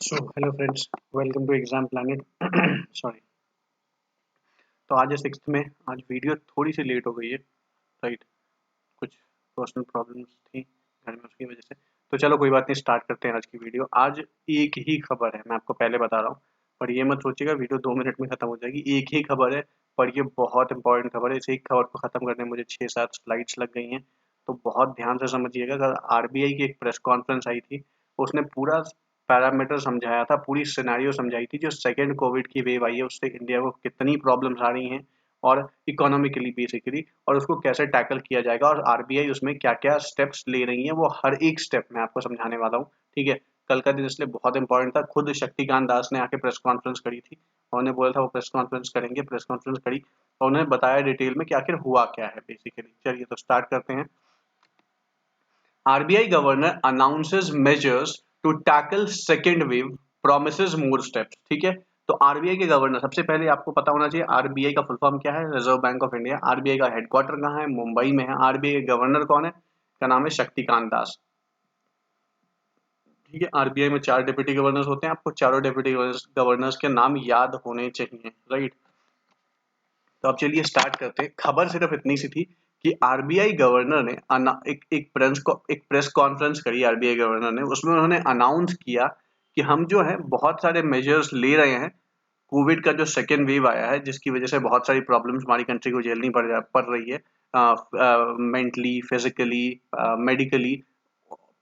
So hello friends, welcome to exam planet. Sorry. तो आज है सिक्स्थ में। आज वीडियो थोड़ी सी लेट हो गई है। राइट। कुछ पर्सनल प्रॉब्लम्स थी घर में, उसकी वजह से। तो चलो कोई बात नहीं, स्टार्ट करते हैं आज की वीडियो। आज एक ही खबर है, मैं आपको पहले बता रहा हूँ। पर ये मत सोचिएगा वीडियो 2 मिनट में खत्म हो जाएगी। एक ही खबर है, पर ये बहुत इंपॉर्टेंट खबर है। इस एक खबर को खत्म करने में मुझे 6-7 स्लाइड्स लग गई हैं। तो बहुत ध्यान से समझिएगा। कल आरबीआई की एक प्रेस कॉन्फ्रेंस आई थी, उसने पूरा पैरामीटर समझाया था, पूरी सिनेरियो समझाई थी। जो सेकंड कोविड की वेव आई है, उससे इंडिया को कितनी प्रॉब्लम्स आ रही हैं और इकोनॉमिकली बेसिकली, और उसको कैसे टैकल किया जाएगा, और आरबीआई उसमें क्या-क्या स्टेप्स ले रही है, वो हर एक स्टेप मैं आपको समझाने वाला हूँ। ठीक है। कल का दिन इसलिए बहुत इंपॉर्टेंट था। खुद शक्तिकांत दास ने आके प्रेस कॉन्फ्रेंस करी थी। उन्होंने बोला था वो प्रेस कॉन्फ्रेंस करेंगे, प्रेस कॉन्फ्रेंस करी और उन्होंने बताया डिटेल में कि आखिर हुआ क्या है बेसिकली। चलिए तो स्टार्ट करते हैं। RBI governor announces measures to tackle second wave, promises more steps। ठीक है। तो आरबीआई के गवर्नर, सबसे पहले आपको पता होना चाहिए आरबीआई का फुल फॉर्म क्या है। Reserve bank of India. RBI का हेडक्वार्टर कहाँ है? मुंबई में है। आरबीआई के गवर्नर कौन है? का नाम है शक्तिकांत दास। ठीक है। आरबीआई में 4 डिप्टी गवर्नर्स होते हैं। आपको चारों डिप्टी गवर्नर्स के नाम याद होने चाहिए। राइट। तो अब चलिए स्टार्ट करते हैं। खबर सिर्फ इतनी सी थी कि आरबीआई गवर्नर ने एक प्रेस कॉन्फ्रेंस करी। आरबीआई गवर्नर ने, उसमें उन्होंने अनाउंस किया कि हम जो है बहुत सारे मेजर्स ले रहे हैं। कोविड का जो सेकेंड वेव आया है, जिसकी वजह से बहुत सारी प्रॉब्लम्स हमारी कंट्री को झेलनी पड़ रही है, मेंटली, फिजिकली, मेडिकली।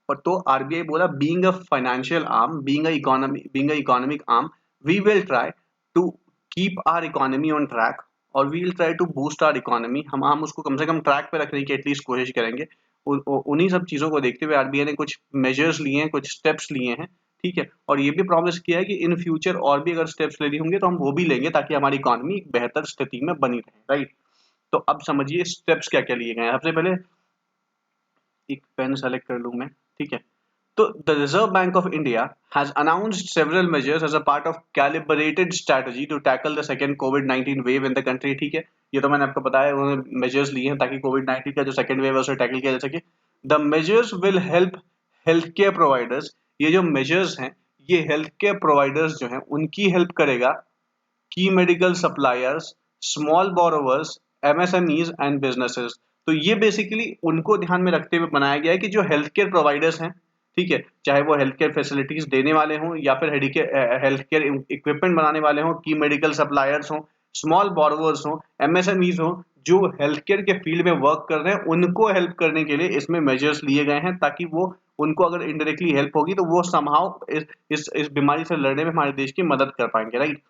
और तो आरबीआई बोला, being a financial arm, being a economic arm, we will try to keep our economy on track, और we will try to boost our economy. हम उसको कम से कम ट्रैक पे रखने की एटलीस्ट कोशिश करेंगे। उन्हीं सब चीजों को देखते हुए आरबीआई ने कुछ मेजर्स लिए हैं, कुछ स्टेप्स लिए हैं। ठीक है। और ये भी प्रॉमिस किया है कि इन फ्यूचर और भी अगर स्टेप्स लेने होंगे तो हम वो भी लेंगे, ताकि हमारी इकोनॉमी एक बेहतर स्थिति में बनी रहे। राइट। तो अब समझिए स्टेप्स क्या क्या लिए गए हैं। सबसे पहले एक पेन सेलेक्ट कर लूं मैं। ठीक है। तो the Reserve Bank of India has announced several measures as a part of calibrated strategy to tackle the second COVID-19 wave in the country। ठीक है। ये तो मैंने आपको बताया, उन्होंने मेजर्स लिए हैं ताकि कोविड-19 का जो सेकंड वेव है उसे टैकल किया जा सके। The measures will help health care providers. ये जो मेजर्स हैं, ये हेल्थ केयर प्रोवाइडर्स जो हैं उनकी हेल्प करेगा। की medical suppliers, small borrowers, MSMEs and businesses. तो ये बेसिकली उनको ध्यान में रखते हुए बनाया गया है कि जो हेल्थ केयर प्रोवाइडर्स हैं, ठीक है, चाहे वो हेल्थ केयर फैसिलिटीज देने वाले हों या फिर हेल्थ केयर इक्विपमेंट बनाने वाले हों, की मेडिकल सप्लायर्स हों, स्मॉल बोरोवर्स हों, एमएसएमईज हों, जो हेल्थ केयर के फील्ड में वर्क कर रहे हैं, उनको हेल्प करने के लिए इसमें मेजर्स लिए गए हैं, ताकि वो उनको अगर इनडायरेक्टली हेल्प होगी तो वो समहाउ इस बीमारी से लड़ने में हमारे देश की मदद कर पाएंगे। Right.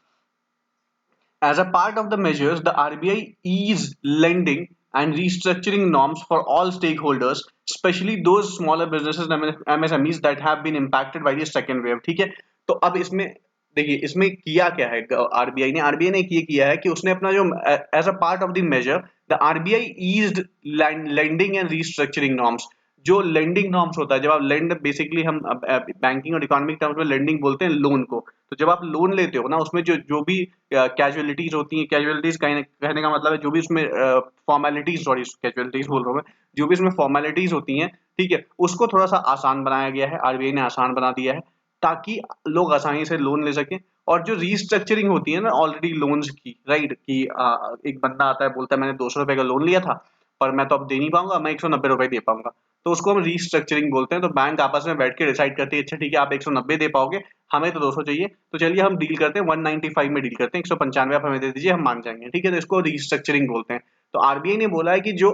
As a part of the measures, the RBI eased lending and restructuring norms for all stakeholders, especially those smaller businesses and MSMEs that have been impacted by the second wave। ठीक है। तो अब इसमें देखिए, इसमें किया क्या है आरबीआई ने ये किया है कि उसने अपना जो as a part of the major, the RBI eased lending and restructuring norms. जो लेंडिंग नॉर्म्स होता है, जब आप लेंड, बेसिकली हम बैंकिंग और इकोनॉमिक टर्म्स में लेंडिंग बोलते हैं लोन को। तो जब आप लोन लेते हो ना, उसमें जो जो भी कैजुअलिटीज होती हैं, कैजुअलिटीज कहने का मतलब है जो भी उसमें फॉर्मेलिटीज, सॉरी कैजुअलिटीज बोल रहा हूँ मैं, जो भी उसमें फॉर्मेलिटीज होती हैं, ठीक है, उसको थोड़ा सा आसान बनाया गया है। आरबीआई ने आसान बना दिया है ताकि लोग आसानी से लोन ले सकें। और जो रीस्ट्रक्चरिंग होती है ना ऑलरेडी लोन्स की, राइट, कि एक बंदा आता है, बोलता है मैंने 200 रुपए का लोन लिया था, पर मैं तो अब दे नहीं पाऊंगा, मैं 190 रुपए दे पाऊंगा। तो उसको हम रीस्ट्रक्चरिंग बोलते हैं। तो बैंक आपस में बैठ के डिसाइड करते हैं, अच्छा ठीक है आप 190 दे पाओगे, हमें तो 200 चाहिए, तो चलिए हम डील करते हैं 195 में डील करते हैं, 195 आप हमें दे दीजिए, हम मान जाएंगे। ठीक है। तो इसको रीस्ट्रक्चरिंग बोलते हैं। तो आरबीआई ने बोला है कि जो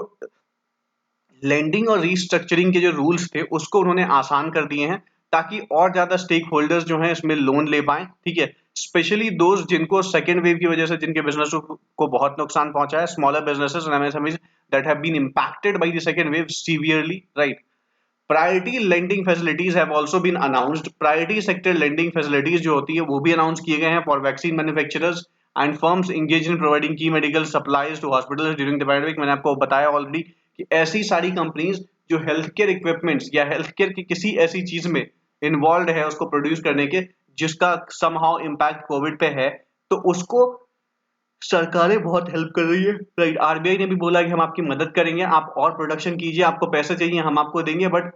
लेंडिंग और रीस्ट्रक्चरिंग के जो रूल्स थे उसको उन्होंने आसान कर दिए हैं, ताकि और ज्यादा स्टेक होल्डर्स जो हैं इसमें लोन ले पाए। ठीक है। स्पेशली दोस्त जिनको सेकेंड वेव की वजह से, जिनके बिजनेस को बहुत नुकसान पहुंचा है, smaller businesses and MSMEs that have been impacted by the second wave severely. Right. Priority lending facilities have also been announced. Priority sector lending facilities जो होती है वो भी अनाउंस किए गए हैं for vaccine manufacturers and firms engage in providing की medical supplies to hospitals during the pandemic. मैंने आपको बताया ऑलरेडी कि ऐसी सारी कंपनीज जो हेल्थ केयर इक्विपमेंट्स या हेल्थ केयर की किसी ऐसी चीज में इन्वॉल्व है उसको प्रोड्यूस करने के, जिसका समहाउ इम्पैक्ट कोविड पे है, तो उसको सरकारें बहुत हेल्प कर रही है। राइट। आरबीआई ने भी बोला कि हम आपकी मदद करेंगे, आप और प्रोडक्शन कीजिए, आपको पैसे चाहिए हम आपको देंगे, बट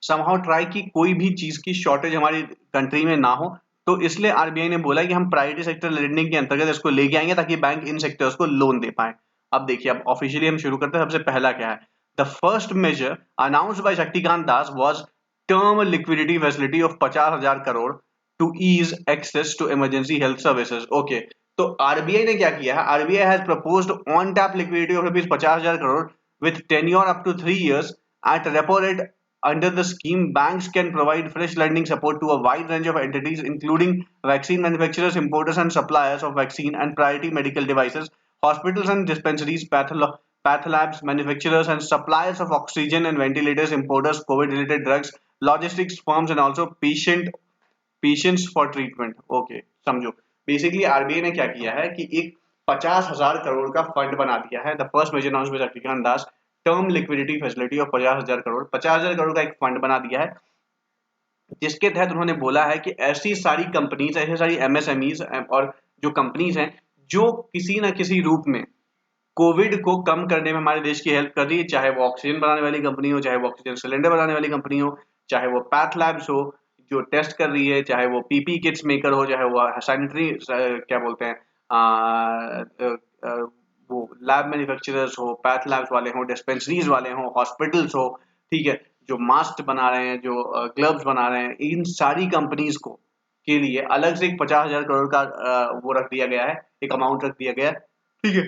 समहाउ ट्राई कि कोई भी चीज की शॉर्टेज हमारी कंट्री में ना हो, तो इसलिए आरबीआई ने बोला कि हम प्राइवेट सेक्टर लेंडिंग के अंतर्गत इसको लेके आएंगे ताकि बैंक इन सेक्टर्स को लोन दे पाए। अब देखिए, अब ऑफिशियली हम शुरू करते हैं। सबसे पहला क्या है? The first major announced by Shaktikanta Das was term liquidity facility of 50,000 crore to ease access to emergency health services. Okay, तो आरबीआई ने क्या किया है? RBI has proposed on tap liquidity of rupees 50,000 crore with tenure up to 3 years at repo rate. Under the scheme, banks can provide fresh lending support to a wide range of entities, including vaccine manufacturers, importers, and suppliers of vaccine and priority medical devices, hospitals and dispensaries, path labs, manufacturers and suppliers of oxygen and ventilators, importers, COVID-related drugs, logistics firms, and also patients for treatment. Okay, समझो। Basically RBI ने क्या किया है कि एक 50,000 करोड़ का fund बना दिया है। The first major announced by Shaktikanta Das, term liquidity facility of 50,000 crore. 50,000 crore का एक फंड बना दिया है, जिसके तहत उन्होंने बोला है कि ऐसी सारी कंपनीज, ऐसी सारी एमएसएमईज और जो कंपनीज हैं जो किसी ना किसी रूप में कोविड को कम करने में हमारे देश की हेल्प कर रही है, चाहे वो ऑक्सीजन बनाने वाली कंपनी हो, चाहे वो ऑक्सीजन सिलेंडर बनाने वाली कंपनी हो, चाहे वो पैथ लैब्स हो जो टेस्ट कर रही है, चाहे वो पीपी किट्स मेकर हो, चाहे वो सैनिटरी क्या बोलते हैं वो लैब मैन्युफैक्चरर्स हो, पैथ लैब्स वाले हो, डिस्पेंसरीज वाले हो, हॉस्पिटल्स हो, ठीक है, जो मास्क बना रहे हैं, जो ग्लव्स बना रहे हैं, इन सारी कंपनीज को के लिए अलग से एक 50,000 करोड़ का वो रख दिया गया है, एक अमाउंट रख दिया गया है, ठीक है,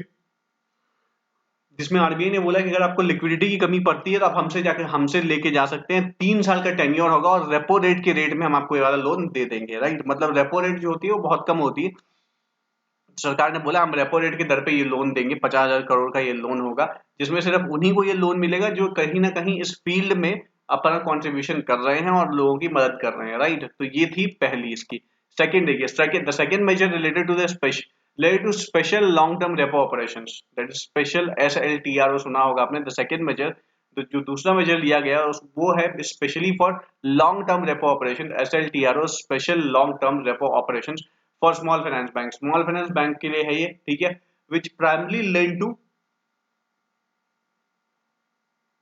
जिसमें आरबीआई ने बोला कि अगर आपको लिक्विडिटी की कमी पड़ती है तो आप हमसे जाकर हमसे लेके जा सकते हैं। 3 साल का टेन्योर होगा और रेपो रेट के रेट में हम आपको ये वाला लोन दे देंगे, राइट? मतलब रेपो रेट जो होती है वो बहुत कम होती है। सरकार ने बोला हम रेपो रेट के दर पे ये लोन देंगे, 50,000 करोड़ का ये लोन होगा, जिसमें सिर्फ उन्हीं को ये लोन मिलेगा जो कहीं ना कहीं इस फील्ड में अपना कंट्रीब्यूशन कर रहे हैं और लोगों की मदद कर रहे हैं, राइट? तो ये थी पहली इसकी। सेकंड देखिए, the second major related to the special long term repo operations, that is special SLTRO, सुना होगा आपने। द सेकंड मेजर, तो जो दूसरा मेजर लिया गया वो है specially for long term repo operation, SLTRO, special long term repo operations for small finance bank. Small finance bank के लिए है ये, ठीक है, which primarily lend to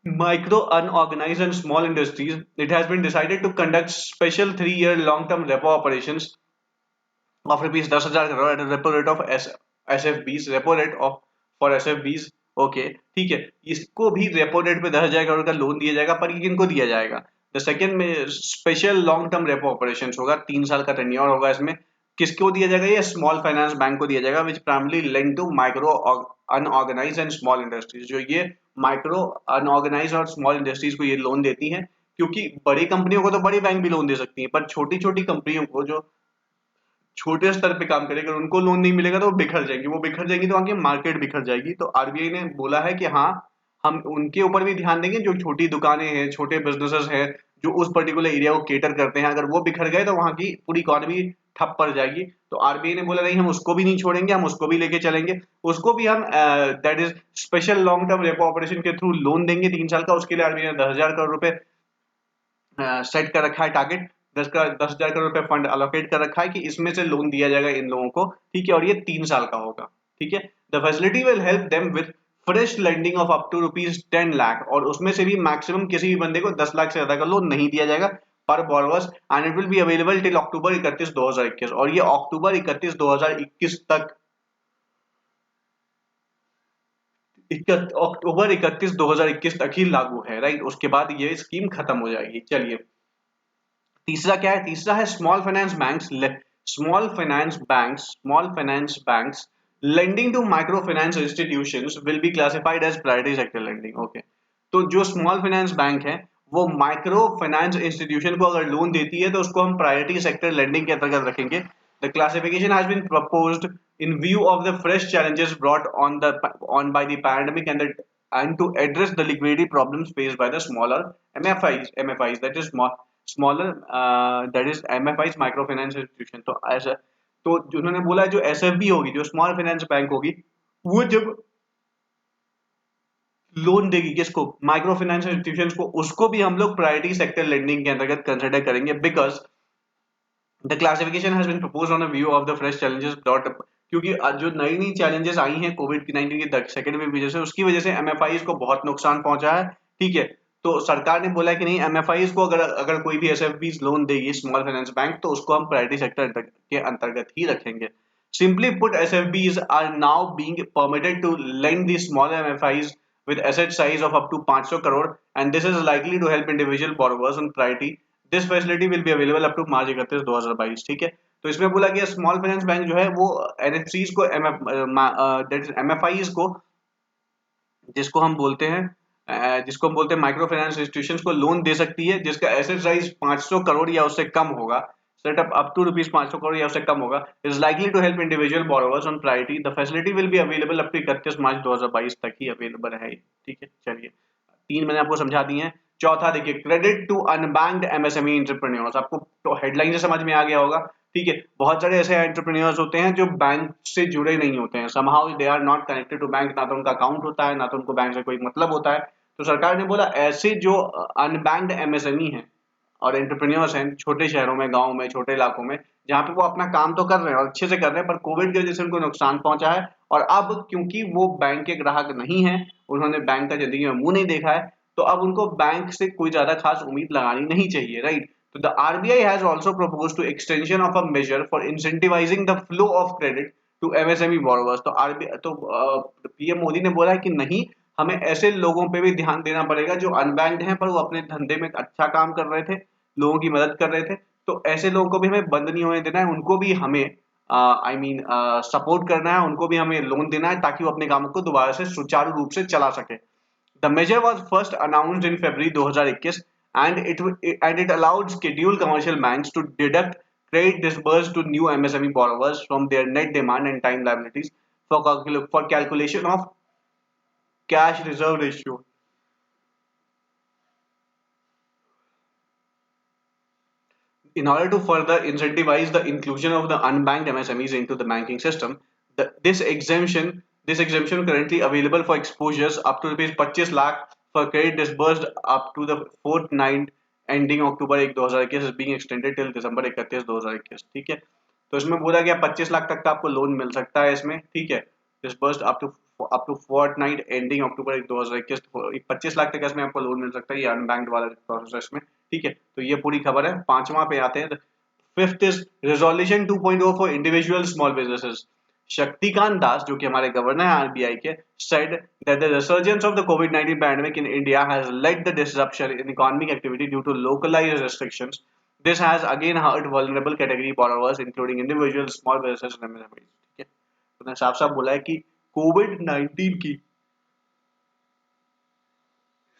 micro unorganized and small industries. It has been decided to conduct special 3-year long-term repo operations of rupees 10,000 crore at a repo rate of SFBs, repo rate of for SFBs. Okay, ठीक है, इसको भी repo rate पे 10,000 करोड़ का loan दिया जाएगा, पर ये किनको दिया जाएगा? द सेकंड में special long term repo operation होगा, 3 साल का टेन्योर होगा इसमें। किसको दिया जाएगा? ये स्मॉल फाइनेंस बैंक को दिया जाएगा, which primarily lend to micro unorganised and small industries. जो ये माइक्रो अनऑर्गेनाइज्ड और स्मॉल इंडस्ट्रीज को ये लोन देती हैं, क्योंकि बड़ी कंपनियों को तो बड़ी बैंक भी लोन दे सकती है, पर छोटी छोटी कंपनियों को जो छोटे स्तर पे काम करेगा, उनको लोन नहीं मिलेगा तो वो बिखर जाएंगी, वो बिखर जाएंगी तो वहां की मार्केट बिखर जाएगी। तो आरबीआई ने बोला है कि हाँ, हम उनके ऊपर भी ध्यान देंगे जो छोटी दुकानें हैं, छोटे बिजनेसेस हैं, जो उस पर्टिकुलर एरिया को केटर करते हैं। अगर वो बिखर गए तो वहां की पूरी इकोनॉमी ठप पड़ जाएगी। तो आरबीआई ने बोला नहीं, हम उसको भी नहीं छोड़ेंगे, हम उसको भी लेके चलेंगे, उसको भी हम that is special long term repo operation के थ्रू लोन देंगे 3 साल का। उसके लिए आरबीआई ने 10,000 करोड़ रुपए सेट कर रखा है, टारगेट 10,000 करोड़ रुपए फंड अलोकेट कर रखा है कि इसमें से लोन दिया जाएगा इन लोगों को, ठीक है, और ये 3 साल का होगा, ठीक है। The facility will help them with fresh lending of up to rupees 10 lakh, और उसमें से भी मैक्सिमम किसी भी बंदे को 10 लाख से ज्यादा का लोन नहीं दिया जाएगा पर borrowers, and it will be available till October 31 2021, और ये अक्टूबर 31 2021 तक, अक्टूबर 31 2021 तक ही लागू है, राइट? उसके बाद ये स्कीम खत्म हो जाएगी। चलिए, तीसरा क्या है? तीसरा है small finance banks, small finance banks lending to micro finance institutions will be classified as priority sector lending. Okay, तो जो स्मॉल फाइनेंस बैंक है वो माइक्रो फाइनेंस इंस्टीट्यूशन को अगर लोन देती है तो उसको हम प्रायोरिटी सेक्टर लेंडिंग के अंतर्गत रखेंगे। The classification has been proposed in view of the fresh challenges brought on by the pandemic and to address the liquidity problems faced by the smaller MFIs, that is smaller that is MFIs, microfinance institution। तो ऐसा, तो उन्होंने बोला जो SFB होगी, जो small finance bank होगी, वो जब लोन देगी किसको? माइक्रो फाइनेंस इंस्टीट्यूशंस को, उसको भी हम लोग प्रायोरिटी सेक्टर लेंडिंग के अंतर्गत कंसिडर करेंगे, because the classification has been proposed on a view of the fresh challenges brought, क्योंकि जो नई नई चैलेंजेस आई हैं कोविड-19 की सेकंड वेव की वजह से, उसकी वजह से एमएफआईज को बहुत नुकसान पहुंचा है, ठीक है। तो सरकार ने बोला कि नहीं, एमएफआईज को अगर कोई भी एसएफबीज लोन देगी स्मॉल फाइनेंस बैंक, तो उसको हम प्रायोरिटी सेक्टर के अंतर्गत ही रखेंगे। Simply put, SFBs are now being permitted to lend the small MFIs with asset size of up to 500 crore, and this is likely to help individual borrowers on priority. This facility will be available up to मार्च 31 2022। ठीक है, तो इसमें बोला गया small finance bank जो है वो एनएफसीज को एमएफआईज को, जिसको हम बोलते हैं माइक्रो फाइनेंस इंस्टीट्यूशंस को लोन दे सकती है जिसका एसेट साइज 500 करोड़ या उससे कम होगा, setup up to rupees 500 crore या उससे कम होगा, is likely to help individual borrowers on priority. The facility will be available up to 31 March 2022 तक ही अवेलेबल है। ठीक है, चलिए 3 मैंने आपको समझा दी हैं। चौथा देखिए, credit to unbanked MSME entrepreneurs. आपको तो हेडलाइन से समझ में आ गया होगा। ठीक है, बहुत सारे ऐसे एंटरप्रेन्योर्स होते हैं जो बैंक से जुड़े नहीं होते हैं, somehow they are not connected to bank, ना तो उनका अकाउंट होता है, ना तो उनको बैंक से कोई मतलब होता है। तो सरकार ने बोला ऐसे जो अनबैंक्ड एमएसएमई हैं और एंटरप्रेन्योर्स हैं छोटे शहरों में, गांव में, छोटे इलाकों में, जहां पे वो अपना काम तो कर रहे हैं और अच्छे से कर रहे हैं, पर कोविड की वजह से उनको नुकसान पहुंचा है, और अब क्योंकि वो बैंक के ग्राहक नहीं है, उन्होंने बैंक का जिंदगी में मुंह नहीं देखा है, तो अब उनको बैंक से कोई ज्यादा खास उम्मीद लगानी नहीं चाहिए, राइट। तो the RBI has also proposed to extension of a major for incentivising the flow of credit to MSME borrowers. तो आरबीआई तो पीएम मोदी ने बोला है कि नहीं, हमें ऐसे लोगों पे भी ध्यान देना पड़ेगा जो अनबैंक्ड हैं पर वो अपने धंधे में अच्छा काम कर रहे थे, लोगों की मदद कर रहे थे, तो ऐसे लोगों को भी हमें बंद नहीं होने देना है, उनको भी हमें सपोर्ट करना है, उनको भी हमें लोन देना है ताकि वो अपने कामों को दोबारा से सुचारू रूप से चला सके। The major was first announced in February 2021 and it allowed scheduled commercial banks to deduct credit disbursed to new MSME borrowers from their net demand and time liabilities for calculation of cash reserve ratio. In order to further incentivize the inclusion of the unbanked MSMEs into the banking system, this exemption currently available for exposures up to rupees 25 lakh for credit disbursed up to the fortnight ending October 1 2021 is being extended till December 31 2021। ठीक है, तो इसमें बोला गया 25 लाख तक का आपको loan मिल सकता है इसमें। ठीक है, disbursed up to fortnight ending October 2021, 25 lakh तक इसमें आपको लोन मिल सकता है, ये अनबैंक्ड वाला प्रोसेस में। ठीक है, तो ये पूरी खबर है। पांचवा पे आते हैं, fifth is resolution 2.0 for individual small businesses. Shaktikanta Das जो कि हमारे गवर्नर हैं आरबीआई के, said that the resurgence of the COVID-19 pandemic in India has led the disruption in economic activity due to localized restrictions. This has again hurt vulnerable category borrowers including individuals, small businesses and MSMEs। ठीक है, उन्होंने साफ साफ बोला है कि कोविड-19 की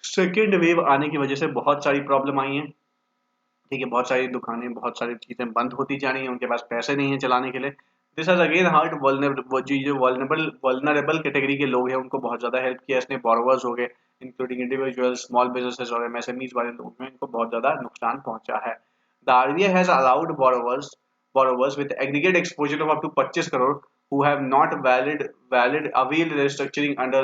second wave आने की वजह से बहुत सारी प्रॉब्लम आई हैं। ठीक है, बहुत सारी दुकानें, बहुत सारी चीजें बंद होती जा रही हैं, उनके पास पैसे नहीं है चलाने के लिए। This has again hurt vulnerable category के लोग हैं उनको बहुत ज्यादा हेल्प किया इसने। बोरोवर्स हो गए इंक्लूडिंग इंडिविजुअल्स, स्मॉल बिजनेसेस और एमएसएमईज वाले लोग हैं, इनको बहुत ज्यादा नुकसान पहुंचा है। The RBI has allowed borrowers with aggregate exposure of up to 25 crore who have not valid availed restructuring under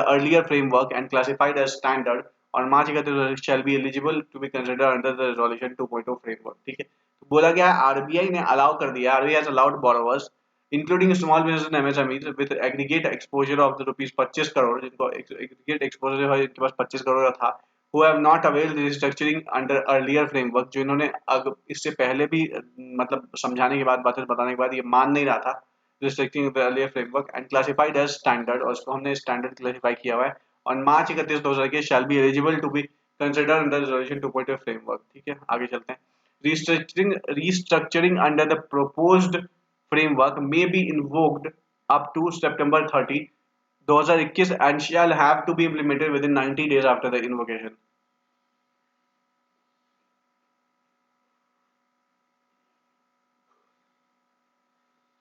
earlier framework and classified as standard on March 31 shall be eligible to be considered under the resolution 2.0 framework। ठीक है, तो बोला गया है RBI ने allow कर दिया, RBI has allowed borrowers including small business and MSMEs with aggregate exposure of the rupees 25 crore, जिनको aggregate exposure है जिनके पास 25 करोड़ था, who have not availed restructuring under earlier framework, जो इन्होंने इससे पहले भी मतलब समझाने के बाद, बातें बताने के बाद ये मान नहीं रहा था restricting the earlier framework and classified as standard, और इसको हमने standard classify किया हुआ है on March 31 2021 shall be eligible to be considered under resolution 2.0 framework। ठीक है, आगे चलते हैं। Restructuring under the proposed framework may be invoked up to September 30 2021 and shall have to be implemented within 90 days after the invocation।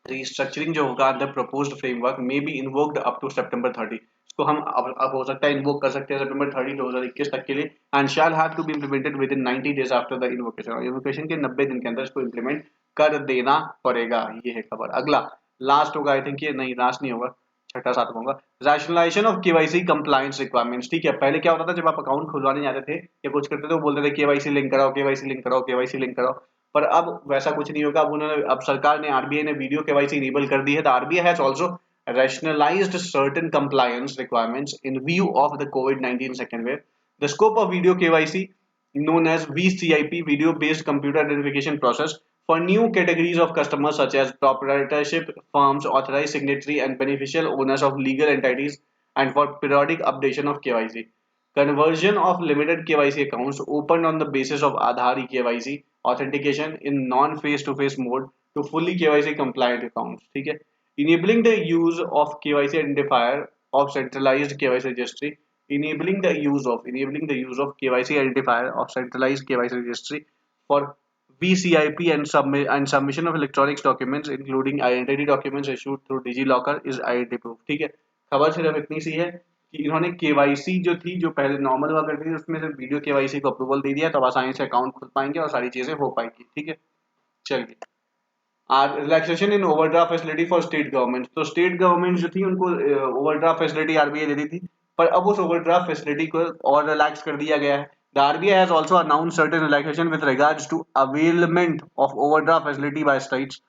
Restructuring जो होगा under proposed framework में B invoked up to September 30, इसको हम अब हो सकता है invoke कर सकते हैं सितंबर 30 2021 तक के लिए, and shall have to be implemented within 90 days after the invocation. Invocation के 90 दिन के अंदर इसको इंप्लीमेंट कर देना पड़ेगा। ये है खबर। अगला लास्ट होगा, आई थिंक ये नहीं लास्ट नहीं होगा, छठा सातवां होगा, rationalisation of KYC compliance requirements. ठीक है, पहले क्या होता था जब आप अकाउंट खुलवाने जाते थे या कुछ करते थे वो बोलते थे केवाईसी लिंक कराओ, केवाईसी लिंक कराओ, केवाईसी लिंक कराओ, पर अब वैसा कुछ नहीं होगा। अब सरकार ने, आरबीआई ने वीडियो केवाईसी इनेबल कर दी है। The RBI has also rationalized certain compliance requirements in view of the COVID-19 second wave. The scope of video KYC, known as VCIP, video-based computer identification process, for new categories of customers such as proprietorship firms, authorized signatory, and beneficial owners of legal entities, and for periodic updation of KYC. Conversion of limited KYC accounts opened on the basis of Aadhaar eKYC authentication in non-face-to-face mode to fully KYC compliant accounts. ठीक है? Enabling the use of KYC identifier of centralized KYC registry. Enabling the use of KYC identifier of centralized KYC registry for VCIP and submission of electronic documents including identity documents issued through DigiLocker is identity proof. ठीक है? खबर सिर्फ इतनी सी है कि इन्होंने KYC जो थी, जो पहले नॉर्मल हुआ करती थी, उसमें सिर्फ वीडियो केवाईसी को अप्रूवल दे दिया, तो आसानी से अकाउंट खुल पाएंगे और सारी चीजें हो पाएंगी. ठीक है, चलिए. Relaxation in overdraft facility for state government. तो स्टेट गवर्नमेंट जो थी उनको ओवरड्राफ्ट फैसिलिटी आरबीआई देती थी, पर अब उस ओवरड्राफ्ट फैसिलिटी को और रिलैक्स कर दिया गया है. The RBI has also announced certain relaxation with regards to availment of overdraft facility by states.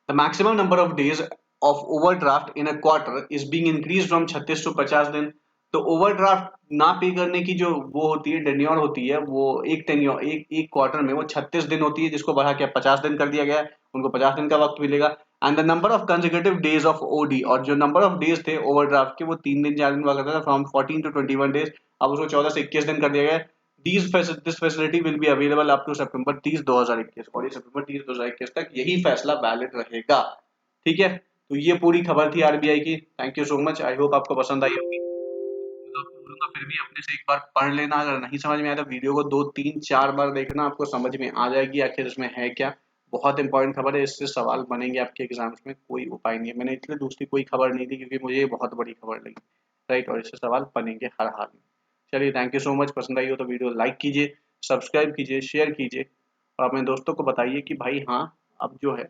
The maximum number of days of overdraft in a quarter is being increased from 36 to 50 दिन. तो overdraft ना पे करने की जो वो होती है, टेन्योर होती है, वो एक क्वार्टर में वो 36 दिन होती है, जिसको बढ़ा के 50 दिन कर दिया गया है. उनको 50 दिन का वक्त मिलेगा. And the number of consecutive days of OD, और जो नंबर ऑफ डेज थे ओवरड्राफ्ट के, वो 3 दिन 4 दिन हुआ करता था, फ्रॉम 14 to 21 डेज. अब उसको 14 से 21 दिन कर दिया गया है. This facility will be available up to September 30, 2021, और ये सितंबर 30, 2021 तक यही फैसला वैलिड रहेगा. ठीक है, तो ये पूरी खबर थी आरबीआई की. Thank you so much. I hope आपको पसंद आई होगी. बोलूंगा फिर भी अपने से एक बार पढ़ लेना. अगर नहीं समझ में आया तो वीडियो को 2, 3, 4 बार देखना, आपको समझ में आ जाएगी आखिर इसमें है क्या. बहुत इंपॉर्टेंट खबर है, इससे सवाल बनेंगे आपके एग्जाम्स में, कोई उपाय नहीं है. मैंने इसलिए दूसरी कोई खबर नहीं दी क्योंकि मुझे ये बहुत बड़ी खबर लगी, राइट, और इससे सवाल बनेंगे हर हाल में. चलिए, थैंक यू सो मच. पसंद आई हो तो वीडियो लाइक कीजिए, सब्सक्राइब कीजिए, शेयर कीजिए, और अपने दोस्तों को बताइए कि भाई हाँ, अब जो है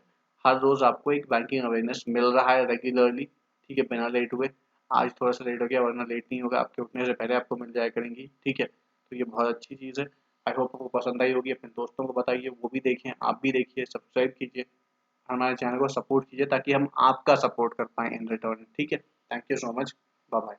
हर रोज आपको एक बैंकिंग अवेयरनेस मिल रहा है रेगुलरली. ठीक है, बिना लेट हुए. आज थोड़ा सा लेट हो गया, वरना लेट नहीं होगा, आपके उठने से पहले आपको मिल जाया करेंगी. ठीक है, तो ये बहुत अच्छी चीज़ है. आई होप आपको पसंद आई होगी. अपने दोस्तों को बताइए, वो भी देखें, आप भी देखिए, सब्सक्राइब कीजिए, हमारे चैनल को सपोर्ट कीजिए, ताकि हम आपका सपोर्ट कर पाएँ इन रिटर्न. ठीक है, thank you so much. Bye bye.